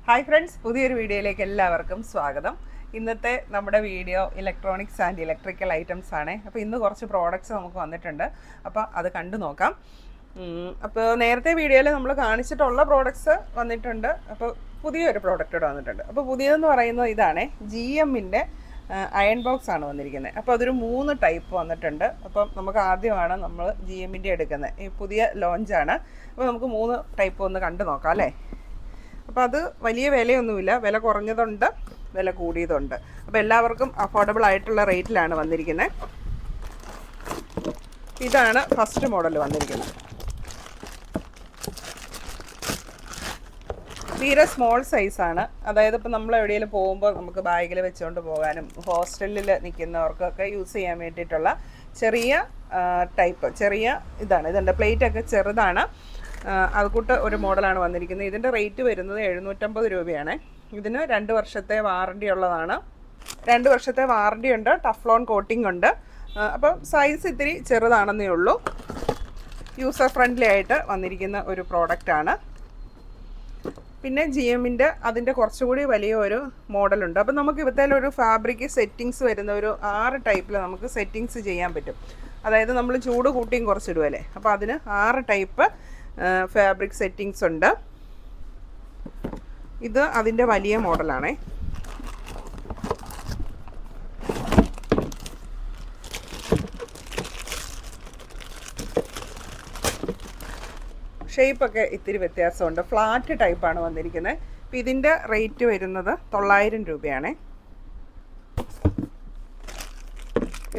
Hi friends, പുതിയൊരു വീഡിയോയിലേക്ക് എല്ലാവർക്കും സ്വാഗതം. ഇന്നത്തെ നമ്മുടെ video electronics and electrical items ആണ്. അപ്പോൾ ഇന്ന് കുറച്ച് പ്രോഡക്റ്റ്സ് നമുക്ക് വന്നിട്ടുണ്ട്. അപ്പോൾ അത് കണ്ടു നോക്കാം. അപ്പോൾ നേരത്തെ വീഡിയോയിൽ നമ്മൾ കാണിച്ചിട്ടുള്ള പ്രോഡക്റ്റ്സ് വന്നിട്ടുണ്ട്. അപ്പോൾ പുതിയൊരു പ്രോഡക്റ്റ് ഇവിടെ വന്നിട്ടുണ്ട്. അപ്പോൾ പുതിയതെന്ന് പറയുന്നത് ഇതാണ്, GMൻ്റെ അയൺ ബോക്സ് ആണ് വന്നിരിക്കുന്നത്. അപ്പോൾ അതൊരു 3 ടൈപ്പ് വന്നിട്ടുണ്ട്. അപ്പം നമുക്ക് ആദ്യമാണ് നമ്മൾ GMൻ്റെ എടുക്കുന്നത്. ഈ പുതിയ ലോഞ്ചാണ്. അപ്പോൾ നമുക്ക് 3 ടൈപ്പ് ഒന്ന് കണ്ടു നോക്കാം അല്ലേ. അപ്പോൾ അത് വലിയ വിലയൊന്നുമില്ല, വില കുറഞ്ഞതുണ്ട്, വില കൂടിയതുണ്ട്. അപ്പോൾ എല്ലാവർക്കും അഫോർഡബിൾ ആയിട്ടുള്ള റേറ്റിലാണ് വന്നിരിക്കുന്നത്. ഇതാണ് ഫസ്റ്റ് മോഡൽ വന്നിരിക്കുന്നത്. തീരെ സ്മോൾ സൈസാണ്. അതായത് ഇപ്പോൾ നമ്മൾ എവിടെയെങ്കിലും പോകുമ്പോൾ നമുക്ക് ബാഗിൽ വെച്ചുകൊണ്ട് പോകാനും ഹോസ്റ്റലിൽ നിൽക്കുന്നവർക്കൊക്കെ യൂസ് ചെയ്യാൻ വേണ്ടിയിട്ടുള്ള ചെറിയ ടൈപ്പ്, ചെറിയ ഇതുണ്ട്. പ്ലേറ്റൊക്കെ ചെറുതാണ്. അതുകൂട്ട് ഒരു മോഡലാണ് വന്നിരിക്കുന്നത്. ഇതിൻ്റെ റേറ്റ് വരുന്നത് 750 രൂപയാണ്. ഇതിന് 2 വർഷത്തെ വാറണ്ടി ഉള്ളതാണ്. 2 വർഷത്തെ വാറണ്ടി ഉണ്ട്, ടഫ്ലോൺ കോട്ടിംഗ് ഉണ്ട്. അപ്പം സൈസ് ഇത്തിരി ചെറുതാണെന്നേ ഉള്ളൂ. യൂസർ ഫ്രണ്ട്ലി ആയിട്ട് വന്നിരിക്കുന്ന ഒരു പ്രോഡക്റ്റാണ്. പിന്നെ GMൻ്റെ അതിൻ്റെ കുറച്ചുകൂടി വലിയ ഒരു മോഡലുണ്ട്. അപ്പം നമുക്ക് ഇവിടുത്തെ ഫാബ്രിക് സെറ്റിങ്സ് വരുന്ന ഒരു 6 ടൈപ്പിൽ നമുക്ക് സെറ്റിങ്സ് ചെയ്യാൻ പറ്റും. അതായത് നമ്മൾ ചൂട് കൂട്ടിയും കുറച്ചിടുമല്ലേ, അപ്പോൾ അതിന് 6 ടൈപ്പ് ഫാബ്രിക് സെറ്റിങ്സ് ഉണ്ട്. ഇത് അതിൻ്റെ വലിയ മോഡലാണേ. ഷേപ്പൊക്കെ ഇത്തിരി വ്യത്യാസമുണ്ട്. ഫ്ലാറ്റ് ടൈപ്പാണ് വന്നിരിക്കുന്നത്. അപ്പോൾ ഇതിൻ്റെ റേറ്റ് വരുന്നത് 900 രൂപയാണേ.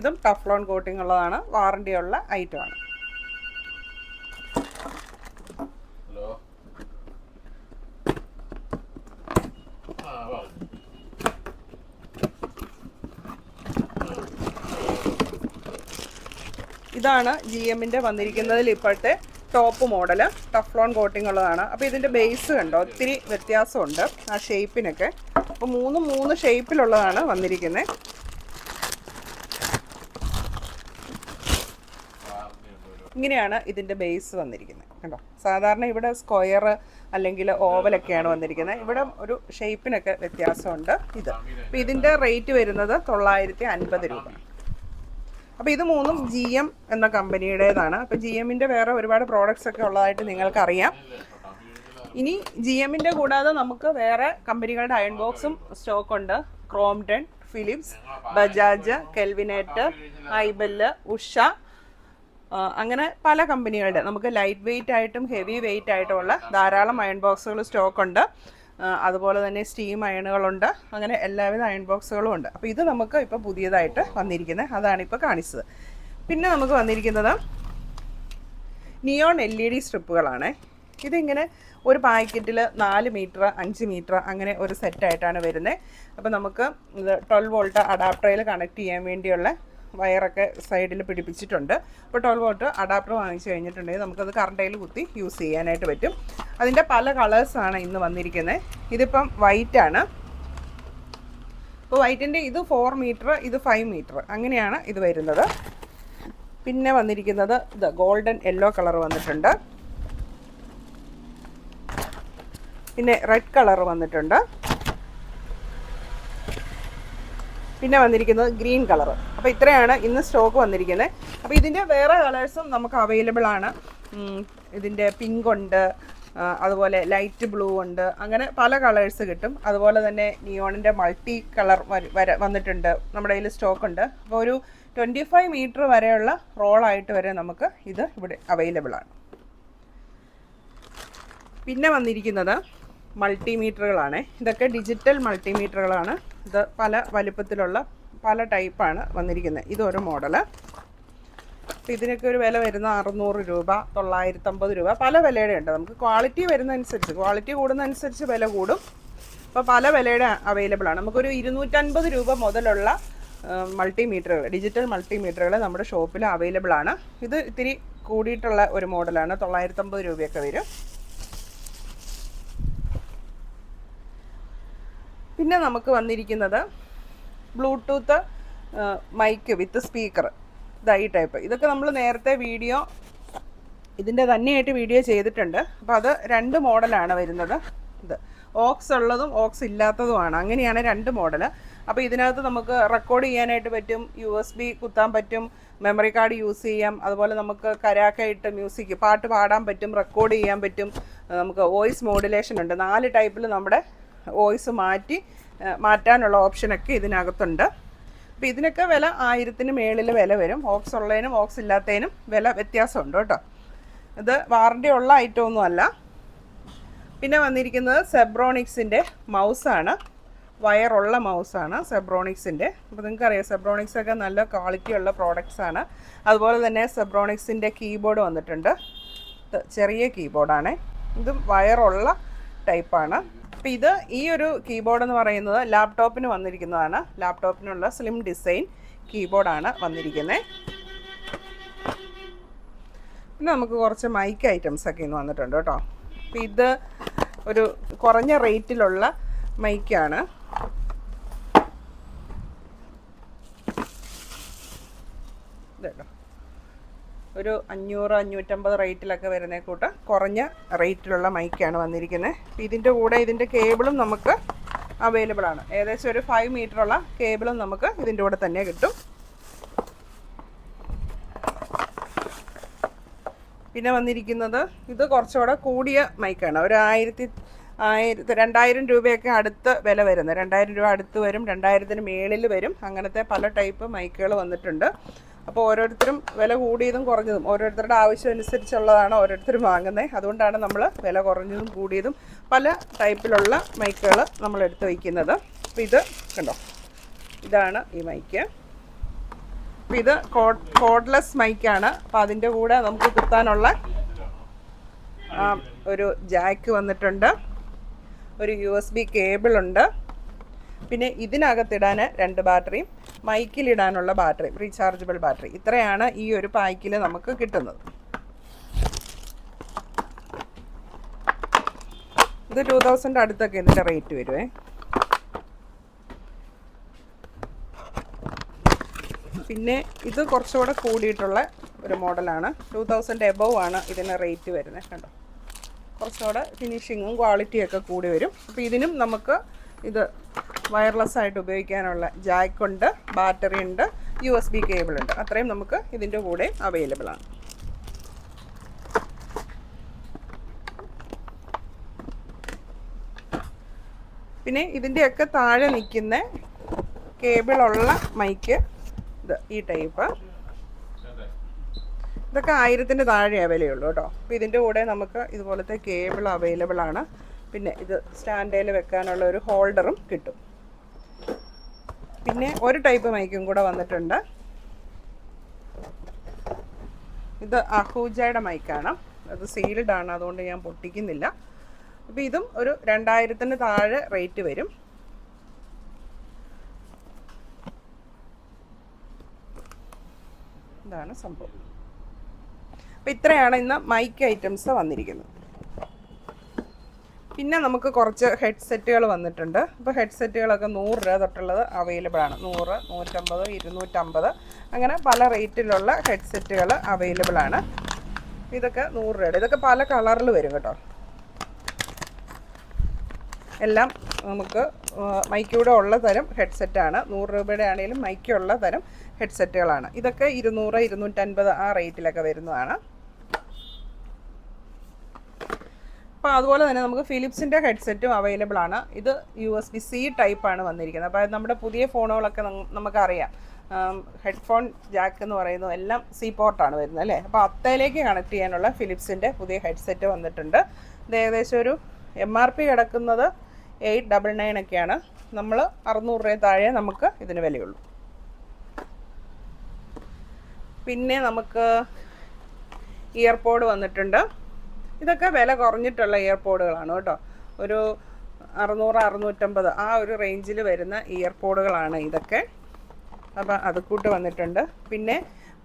ഇതും ടഫ്ലോൺ കോട്ടിംഗ് ഉള്ളതാണ്, വാറണ്ടി ഉള്ള ഐറ്റമാണ്. ഇതാണ് GMൻ്റെ വന്നിരിക്കുന്നതിൽ ഇപ്പോഴത്തെ ടോപ്പ് മോഡൽ, ടഫ്ലോൺ കോട്ടിംഗ് ഉള്ളതാണ്. അപ്പോൾ ഇതിൻ്റെ ബേസ് കണ്ടോ, ഒത്തിരി വ്യത്യാസമുണ്ട് ആ ഷേപ്പിനൊക്കെ. അപ്പോൾ 3 ഷേപ്പിലുള്ളതാണ് വന്നിരിക്കുന്നത്. ഇങ്ങനെയാണ് ഇതിൻ്റെ ബേസ് വന്നിരിക്കുന്നത് കണ്ടോ. സാധാരണ ഇവിടെ സ്ക്വയർ അല്ലെങ്കിൽ ഓവലൊക്കെയാണ് വന്നിരിക്കുന്നത്. ഇവിടെ ഒരു ഷേപ്പിനൊക്കെ വ്യത്യാസമുണ്ട്. അപ്പോൾ ഇതിൻ്റെ റേറ്റ് വരുന്നത് 950 രൂപ. അപ്പോൾ ഇത് 3 GM എന്ന കമ്പനിയുടേതാണ്. അപ്പോൾ GMൻ്റെ വേറെ ഒരുപാട് പ്രോഡക്റ്റ്സ് ഒക്കെ ഉള്ളതായിട്ട് നിങ്ങൾക്കറിയാം. ഇനി GMൻ്റെ കൂടാതെ നമുക്ക് വേറെ കമ്പനികളുടെ അയൺ ബോക്സും സ്റ്റോക്കുണ്ട്. Crompton, Philips, Bajaj, Kelvinator, iBell, Usha, അങ്ങനെ പല കമ്പനികളുടെ നമുക്ക് ലൈറ്റ് വെയ്റ്റ് ആയിട്ടും ഹെവി വെയ്റ്റ് ആയിട്ടുമുള്ള ധാരാളം അയൺ ബോക്സുകൾ സ്റ്റോക്കുണ്ട്. അതുപോലെ തന്നെ സ്റ്റീം അയണുകളുണ്ട്. അങ്ങനെ എല്ലാവിധ അയൺ ബോക്സുകളും ഉണ്ട്. അപ്പോൾ ഇത് നമുക്ക് ഇപ്പോൾ പുതിയതായിട്ട് വന്നിരിക്കുന്നത്, അതാണ് ഇപ്പോൾ കാണിച്ചത്. പിന്നെ നമുക്ക് വന്നിരിക്കുന്നത് നിയോൺ LED സ്ട്രിപ്പുകളാണ്. ഇതിങ്ങനെ ഒരു പാക്കറ്റിൽ 4 മീറ്റർ 5 മീറ്റർ അങ്ങനെ ഒരു സെറ്റായിട്ടാണ് വരുന്നത്. അപ്പോൾ നമുക്ക് ഇത് 12 വോൾട്ട് അഡാപ്റ്ററിൽ കണക്ട് ചെയ്യാൻ വേണ്ടിയുള്ള വയറൊക്കെ സൈഡിൽ പിടിപ്പിച്ചിട്ടുണ്ട്. അപ്പോൾ 12 വോൾട്ട് അഡാപ്റ്റർ വാങ്ങിച്ചു കഴിഞ്ഞിട്ടുണ്ടെങ്കിൽ നമുക്കത് കറണ്ടയിൽ കുത്തി യൂസ് ചെയ്യാനായിട്ട് പറ്റും. അതിൻ്റെ പല കളേഴ്സാണ് ഇന്ന് വന്നിരിക്കുന്നത്. ഇതിപ്പം വൈറ്റാണ്. ഇപ്പോൾ വൈറ്റിൻ്റെ ഇത് 4 മീറ്റർ, ഇത് 5 മീറ്റർ, അങ്ങനെയാണ് ഇത് വരുന്നത്. പിന്നെ വന്നിരിക്കുന്നത് ഇത് ഗോൾഡൻ യെല്ലോ കളർ വന്നിട്ടുണ്ട്. പിന്നെ റെഡ് കളർ വന്നിട്ടുണ്ട്. പിന്നെ വന്നിരിക്കുന്നത് ഗ്രീൻ കളർ. അപ്പോൾ ഇത്രയാണ് ഇന്ന് സ്റ്റോക്ക് വന്നിരിക്കുന്നത്. അപ്പോൾ ഇതിൻ്റെ വേറെ കളേഴ്സും നമുക്ക് അവൈലബിൾ ആണ്. ഇതിൻ്റെ പിങ്ക് ഉണ്ട്, അതുപോലെ ലൈറ്റ് ബ്ലൂ ഉണ്ട്, അങ്ങനെ പല കളേഴ്സ് കിട്ടും. അതുപോലെ തന്നെ നിയോണിൻ്റെ മൾട്ടി കളർ വന്നിട്ടുണ്ട്, നമ്മുടെ കയ്യിൽ സ്റ്റോക്ക് ഉണ്ട്. അപ്പോൾ ഒരു 25 മീറ്റർ വരെയുള്ള റോളായിട്ട് വരെ നമുക്ക് ഇത് ഇവിടെ അവൈലബിൾ ആണ്. പിന്നെ വന്നിരിക്കുന്നത് മൾട്ടിമീറ്ററുകളാണ്. ഇതൊക്കെ ഡിജിറ്റൽ മൾട്ടിമീറ്ററുകളാണ്. ഇത് പല വലുപ്പത്തിലുള്ള പല ടൈപ്പാണ് വന്നിരിക്കുന്നത്. ഇതൊരു മോഡല്. അപ്പോൾ ഇതിനൊക്കെ ഒരു വില വരുന്ന 600 രൂപ, 950 രൂപ, പല വിലയുടെ ഉണ്ട്. നമുക്ക് ക്വാളിറ്റി വരുന്നതനുസരിച്ച്, ക്വാളിറ്റി കൂടുന്നതനുസരിച്ച് വില കൂടും. അപ്പോൾ പല വിലയുടെ അവൈലബിൾ ആണ്. നമുക്കൊരു 250 രൂപ മുതലുള്ള മൾട്ടിമീറ്ററുകൾ, ഡിജിറ്റൽ മൾട്ടിമീറ്ററുകൾ നമ്മുടെ ഷോപ്പിൽ അവൈലബിൾ ആണ്. ഇത് ഇത്തിരി കൂടിയിട്ടുള്ള ഒരു മോഡലാണ്, 950 രൂപയൊക്കെ വരും. പിന്നെ നമുക്ക് വന്നിരിക്കുന്നത് ബ്ലൂടൂത്ത് മൈക്ക് വിത്ത് സ്പീക്കർ, ഈ ടൈപ്പ്. ഇതൊക്കെ നമ്മൾ നേരത്തെ ഇതിൻ്റെ തന്നെയായിട്ട് വീഡിയോ ചെയ്തിട്ടുണ്ട്. അപ്പോൾ അത് 2 മോഡലാണ് വരുന്നത്. ഇത് ഓക്സ് ഉള്ളതും ഓക്സ് ഇല്ലാത്തതുമാണ്, അങ്ങനെയാണ് 2 മോഡൽ. അപ്പോൾ ഇതിനകത്ത് നമുക്ക് റെക്കോർഡ് ചെയ്യാനായിട്ട് പറ്റും, USB കുത്താൻ പറ്റും, മെമ്മറി കാർഡ് യൂസ് ചെയ്യാം, അതുപോലെ നമുക്ക് കരാക്കയിട്ട് മ്യൂസിക് പാട്ട് പാടാൻ പറ്റും, റെക്കോർഡ് ചെയ്യാൻ പറ്റും. നമുക്ക് വോയിസ് മോഡുലേഷൻ ഉണ്ട്, 4 ടൈപ്പിൽ നമ്മുടെ വോയിസ് മാറ്റാനുള്ള ഓപ്ഷനൊക്കെ ഇതിനകത്തുണ്ട്. അപ്പോൾ ഇതിനൊക്കെ വില 1000-ന് മേളിൽ വില വരും. ഓക്സ് ഉള്ളതിനും ഓക്സ് ഇല്ലാത്തതിനും വില വ്യത്യാസമുണ്ട് കേട്ടോ. ഇത് വാറണ്ടി ഉള്ള ഐറ്റം ഒന്നും അല്ല. പിന്നെ വന്നിരിക്കുന്നത് സെബ്രോണിക്സിൻ്റെ മൗസാണ്, വയറുള്ള മൗസാണ് സെബ്രോണിക്സിൻ്റെ. അപ്പോൾ നിങ്ങൾക്കറിയാം സെബ്രോണിക്സൊക്കെ നല്ല ക്വാളിറ്റിയുള്ള പ്രോഡക്റ്റ്സാണ്. അതുപോലെ തന്നെ സെബ്രോണിക്സിൻ്റെ കീബോർഡ് വന്നിട്ടുണ്ട്, ചെറിയ കീബോർഡാണ്, ഇതും വയറുള്ള ടൈപ്പാണ്. അപ്പോൾ ഇത് ഈ ഒരു കീബോർഡ് എന്ന് പറയുന്നത് ലാപ്ടോപ്പിന് വന്നിരിക്കുന്നതാണ്, ലാപ്ടോപ്പിനുള്ള സ്ലിം ഡിസൈൻ കീബോർഡാണ് വന്നിരിക്കുന്നത്. പിന്നെ നമുക്ക് കുറച്ച് മൈക്ക് ഐറ്റംസൊക്കെ ഇന്ന് വന്നിട്ടുണ്ട് കേട്ടോ. അപ്പോൾ ഇത് ഒരു കുറഞ്ഞ റേറ്റിലുള്ള മൈക്കാണ്. ഇതല്ലോ ഒരു 500-550 റേറ്റിലൊക്കെ വരുന്ന കൂട്ട് കുറഞ്ഞ റേറ്റിലുള്ള മൈക്കാണ് വന്നിരിക്കുന്നത്. അപ്പോൾ ഇതിൻ്റെ കൂടെ ഇതിൻ്റെ കേബിളും നമുക്ക് അവൈലബിൾ ആണ്. ഏകദേശം ഒരു 5 മീറ്ററുള്ള കേബിളും നമുക്ക് ഇതിൻ്റെ കൂടെ തന്നെ കിട്ടും. പിന്നെ വന്നിരിക്കുന്നത് ഇത് കുറച്ചുകൂടെ കൂടിയ മൈക്കാണ്, ഒരു 2000 രൂപയൊക്കെ അടുത്ത് വില വരുന്നത്, 2000 രൂപ അടുത്ത് വരും, 2000-ന് മേളിൽ വരും. അങ്ങനത്തെ പല ടൈപ്പ് മൈക്കുകൾ വന്നിട്ടുണ്ട്. അപ്പോൾ ഓരോരുത്തരും വില കൂടിയതും കുറഞ്ഞതും ഓരോരുത്തരുടെ ആവശ്യം അനുസരിച്ചുള്ളതാണ് ഓരോരുത്തരും വാങ്ങുന്നത്. അതുകൊണ്ടാണ് നമ്മൾ വില കുറഞ്ഞതും കൂടിയതും പല ടൈപ്പിലുള്ള മൈക്കുകൾ നമ്മൾ എടുത്ത് വയ്ക്കുന്നത്. അപ്പോൾ ഇത് കണ്ടോ, ഇതാണ് ഈ മൈക്ക്. അപ്പോൾ ഇത് കോഡ്ലെസ് മൈക്കാണ്. അപ്പോൾ അതിൻ്റെ കൂടെ നമുക്ക് കുത്താനുള്ള ഒരു ജാക്ക് വന്നിട്ടുണ്ട്, ഒരു USB കേബിളുണ്ട്, പിന്നെ ഇതിനകത്തിടാൻ 2 ബാറ്ററിയും മൈക്കിലിടാനുള്ള ബാറ്ററി, റീചാർജബിൾ ബാറ്ററി. ഇത്രയാണ് ഈ ഒരു പാക്കിൽ നമുക്ക് കിട്ടുന്നത്. ഇത് 2000 അടുത്തൊക്കെ ഇതിൻ്റെ റേറ്റ് വരുവേ. പിന്നെ ഇത് കുറച്ചുകൂടെ കൂടിയിട്ടുള്ള ഒരു മോഡലാണ്, 2000 എബവ് ആണ് ഇതിന് റേറ്റ് വരുന്നത്. കണ്ടോ, കുറച്ചുകൂടെ ഫിനിഷിങ്ങും ക്വാളിറ്റിയൊക്കെ കൂടി വരും. അപ്പോൾ ഇതിനും നമുക്ക് ഇത് വയർലെസ് ആയിട്ട് ഉപയോഗിക്കാനുള്ള ജാക്കുണ്ട്, ബാറ്ററി ഉണ്ട്, USB കേബിൾ ഉണ്ട്. അത്രയും നമുക്ക് ഇതിൻ്റെ കൂടെ അവൈലബിൾ ആണ്. പിന്നെ ഇതിൻ്റെയൊക്കെ താഴെ നിൽക്കുന്ന കേബിളുള്ള മൈക്ക് ഇത് ഈ ടൈപ്പ്, ഇതൊക്കെ 1000-ന് താഴെയാണ് വിലയുള്ളൂ കേട്ടോ. അപ്പോൾ ഇതിൻ്റെ കൂടെ നമുക്ക് ഇതുപോലത്തെ കേബിൾ അവൈലബിൾ ആണ്. പിന്നെ ഇത് സ്റ്റാൻഡേൽ വെക്കാനുള്ള ഒരു ഹോൾഡറും കിട്ടും. പിന്നെ ഒരു ടൈപ്പ് മൈക്കും കൂടെ വന്നിട്ടുണ്ട്, ഇത് അഹൂജയുടെ മൈക്കാണ്, അത് സീൽഡ് ആണ്, അതുകൊണ്ട് ഞാൻ പൊട്ടിക്കുന്നില്ല. അപ്പോൾ ഇതും ഒരു 2000-ന് താഴെ റേറ്റ് വരും. ഇതാണ് സംഭവം. അപ്പോൾ ഇത്രയാണ് ഇന്ന് മൈക്ക് ഐറ്റംസ് വന്നിരിക്കുന്നത്. പിന്നെ നമുക്ക് കുറച്ച് ഹെഡ്സെറ്റുകൾ വന്നിട്ടുണ്ട്. അപ്പോൾ ഹെഡ്സെറ്റുകളൊക്കെ 100 രൂപ തൊട്ടുള്ളത് അവൈലബിൾ ആണ്. 100, 150, 250 അങ്ങനെ പല റേറ്റിലുള്ള ഹെഡ്സെറ്റുകൾ അവൈലബിൾ ആണ്. ഇതൊക്കെ 100 രൂപയുടെ, ഇതൊക്കെ പല കളറിൽ വരും കേട്ടോ. എല്ലാം നമുക്ക് മൈക്കൂടെ ഉള്ള തരം ഹെഡ്സെറ്റാണ്. 100 രൂപയുടെ ആണെങ്കിലും മൈക്കുള്ള തരം ഹെഡ്സെറ്റുകളാണ്. ഇതൊക്കെ 200, 250 ആ റേറ്റിലൊക്കെ വരുന്നതാണ്. അപ്പോൾ അതുപോലെ തന്നെ നമുക്ക് ഫിലിപ്സിൻ്റെ ഹെഡ്സെറ്റും അവൈലബിൾ ആണ്. ഇത് USB-C ടൈപ്പാണ് വന്നിരിക്കുന്നത്. അപ്പോൾ നമ്മുടെ പുതിയ ഫോണുകളൊക്കെ നമുക്കറിയാം, ഹെഡ്ഫോൺ ജാക്ക് എന്ന് പറയുന്നത് എല്ലാം C പോർട്ടാണ് വരുന്നത് അല്ലേ. അപ്പോൾ അത്തയിലേക്ക് കണക്ട് ചെയ്യാനുള്ള ഫിലിപ്സിൻ്റെ പുതിയ ഹെഡ്സെറ്റ് വന്നിട്ടുണ്ട്. ഇത് ഏകദേശം ഒരു MRP കിടക്കുന്നത് 899 ഒക്കെയാണ്. നമ്മൾ 600 രൂപ താഴെ നമുക്ക് ഇതിന് വിലയുള്ളൂ. പിന്നെ നമുക്ക് ഇയർപോഡ് വന്നിട്ടുണ്ട്. ഇതൊക്കെ വില കുറഞ്ഞിട്ടുള്ള ഇയർപോഡുകളാണ് കേട്ടോ. ഒരു 600, 650 ആ ഒരു റേഞ്ചിൽ വരുന്ന ഇയർപോഡുകളാണ് ഇതൊക്കെ. അപ്പോൾ അത് കൂട്ട് വന്നിട്ടുണ്ട്. പിന്നെ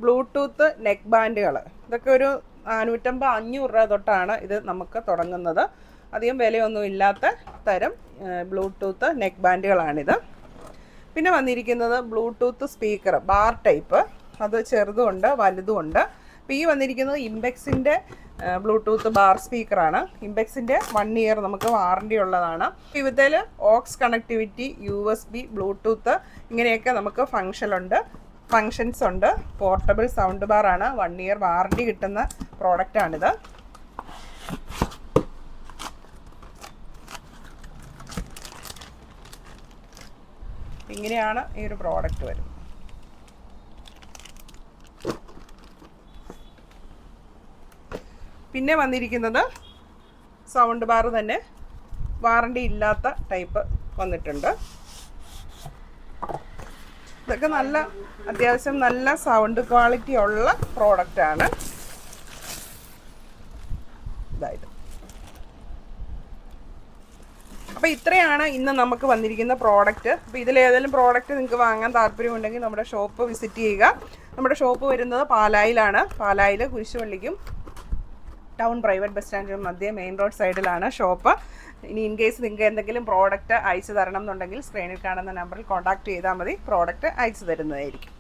ബ്ലൂടൂത്ത് നെക്ക് ബാൻഡുകൾ, ഇതൊക്കെ ഒരു 450, 500 രൂപ തൊട്ടാണ് ഇത് നമുക്ക് തുടങ്ങുന്നത്. അധികം വിലയൊന്നും ഇല്ലാത്ത തരം ബ്ലൂടൂത്ത് നെക്ക് ബാൻഡുകളാണിത്. പിന്നെ വന്നിരിക്കുന്നത് ബ്ലൂടൂത്ത് സ്പീക്കർ ബാർ ടൈപ്പ്, അത് ചെറുതുമുണ്ട് വലുതുമുണ്ട്. അപ്പോൾ ഈ വന്നിരിക്കുന്നത് ഇംപെക്സിൻ്റെ ബ്ലൂടൂത്ത് ബാർ സ്പീക്കറാണ്. ഇംപെക്സിൻ്റെ 1 ഇയർ നമുക്ക് വാറണ്ടി ഉള്ളതാണ്. ഇതിൽ ഓക്സ് കണക്ടിവിറ്റി, USB, ബ്ലൂടൂത്ത് ഇങ്ങനെയൊക്കെ നമുക്ക് ഫങ്ഷൻസ് ഉണ്ട്. പോർട്ടബിൾ സൗണ്ട് ബാറാണ്. 1 ഇയർ വാറണ്ടി കിട്ടുന്ന പ്രോഡക്റ്റാണിത്. ഇങ്ങനെയാണ് ഈ ഒരു പ്രോഡക്റ്റ് വരുന്നത്. പിന്നെ വന്നിരിക്കുന്നത് സൗണ്ട് ബാർ തന്നെ വാറണ്ടി ഇല്ലാത്ത ടൈപ്പ് വന്നിട്ടുണ്ട്. ഇതൊക്കെ അത്യാവശ്യം നല്ല സൗണ്ട് ക്വാളിറ്റി ഉള്ള പ്രോഡക്റ്റാണ്. ഇതായത് അപ്പോൾ ഇത്രയാണ് ഇന്ന് നമുക്ക് വന്നിരിക്കുന്ന പ്രോഡക്റ്റ്. അപ്പോൾ ഇതിലേതെങ്കിലും പ്രോഡക്റ്റ് നിങ്ങൾക്ക് വാങ്ങാൻ താല്പര്യമുണ്ടെങ്കിൽ നമ്മുടെ ഷോപ്പ് വിസിറ്റ് ചെയ്യുക. നമ്മുടെ ഷോപ്പ് വരുന്നത് പാലായിലാണ്. പാലായിൽ കുരിശുപള്ളിക്കും ടൗൺ പ്രൈവറ്റ് ബസ് സ്റ്റാൻഡിനും മധ്യേ മെയിൻ റോഡ് സൈഡിലാണ് ഷോപ്പ്. ഇനി ഇൻ കേസ് നിങ്ങൾക്ക് എന്തെങ്കിലും പ്രോഡക്റ്റ് അയച്ചു തരണം എന്നുണ്ടെങ്കിൽ സ്ക്രീനിൽ കാണുന്ന നമ്പറിൽ കോൺടാക്റ്റ് ചെയ്താൽ മതി. പ്രോഡക്റ്റ് അയച്ചു തരുന്നതായിരിക്കും.